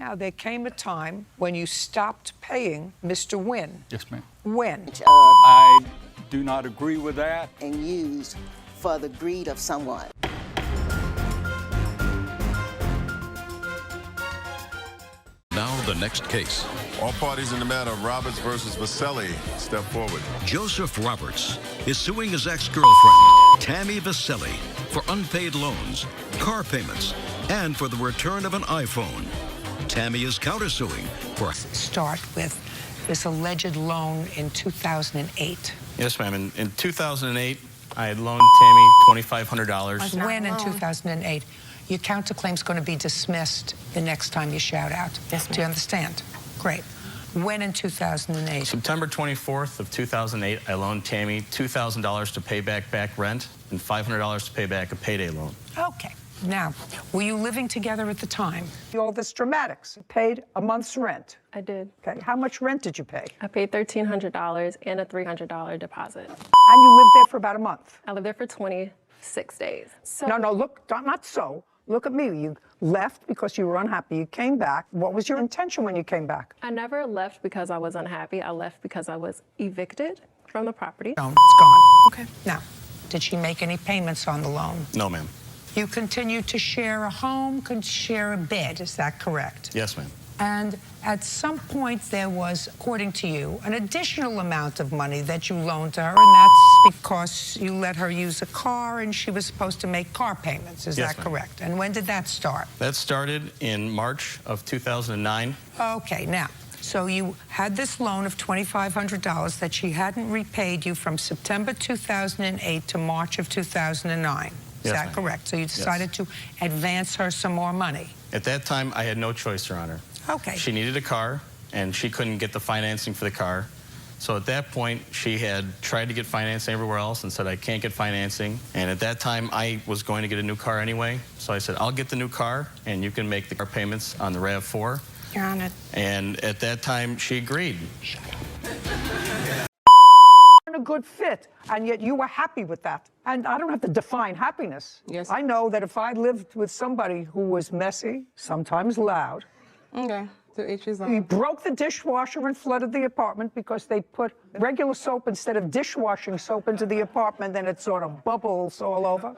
Now, there came a time when you stopped paying Mr. Wynn. Yes, ma'am. When? I do not agree with that. And used for the greed of someone. Now the next case. All parties in the matter of Roberts versus Vaselli step forward. Joseph Roberts is suing his ex-girlfriend, Tammy Vaselli, for unpaid loans, car payments, and for the return of an iPhone. Tammy is countersuing for... Start with this alleged loan in 2008. Yes, ma'am. In 2008, I had loaned Tammy $2,500. When in 2008? Your counterclaim's going to be dismissed the next time you shout out. Yes, ma'am. Do you understand? Great. When in 2008? September 24th of 2008, I loaned Tammy $2,000 to pay back rent and $500 to pay back a payday loan. Okay. Now, were you living together at the time? All this dramatics. You paid a month's rent. I did. Okay. How much rent did you pay? I paid $1,300 and a $300 deposit. And you lived there for about a month. I lived there for 26 days. So No, look, not so. Look at me. You left because you were unhappy. You came back. What was your intention when you came back? I never left because I was unhappy. I left because I was evicted from the property. No, it's gone. Okay. Now, did she make any payments on the loan? No, ma'am. You continued to share a home, could share a bed, is that correct? Yes, ma'am. And at some point there was, according to you, an additional amount of money that you loaned to her, and that's because you let her use a car and she was supposed to make car payments, is Yes, that ma'am. correct? And when did that start? That started in March of 2009. Okay, now, so you had this loan of $2,500 that she hadn't repaid you from September 2008 to March of 2009. Is Yes, that ma'am. correct? So you decided to advance her some more money. At that time, I had no choice, Your Honor. Okay. She needed a car, and she couldn't get the financing for the car. So at that point, she had tried to get financing everywhere else and said, I can't get financing. And at that time, I was going to get a new car anyway. So I said, I'll get the new car, and you can make the car payments on the RAV4. Your Honor. And at that time, she agreed. A good fit, and yet you were happy with that. And I don't have to define happiness. Yes. I know that if I lived with somebody who was messy, sometimes loud, Okay, to each his he own. broke the dishwasher and flooded the apartment because they put regular soap instead of dishwashing soap into the apartment, and it sort of bubbles all over.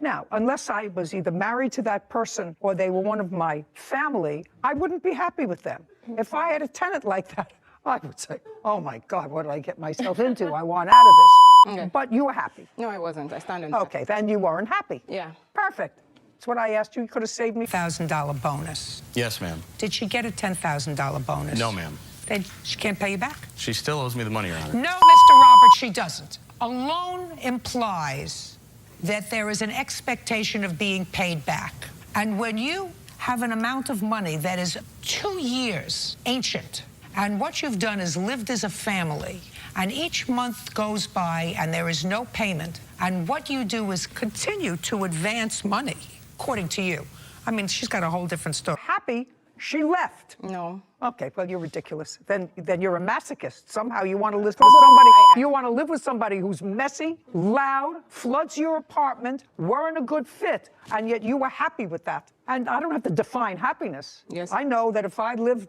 Now, unless I was either married to that person or they were one of my family, I wouldn't be happy with them. If I had a tenant like that, I would say, oh my God, what did I get myself into? I want out of this. Okay. But you were happy. No, I wasn't. I stand on that. Okay, then you weren't happy. Yeah. Perfect. That's what I asked you. You could have saved me $1,000 bonus. Yes, ma'am. Did she get a $10,000 bonus? No, ma'am. Then she can't pay you back? She still owes me the money, Your Honor. No, Mr. Roberts, she doesn't. A loan implies that there is an expectation of being paid back. And when you have an amount of money that is 2 years ancient, and what you've done is lived as a family, and each month goes by and there is no payment, and what you do is continue to advance money, according to you. I mean, she's got a whole different story. Happy, she left. No. Okay, well, you're ridiculous. Then you're a masochist. Somehow you want to live with somebody. You want to live with somebody who's messy, loud, floods your apartment, weren't a good fit, and yet you were happy with that. And I don't have to define happiness. Yes. I know that if I lived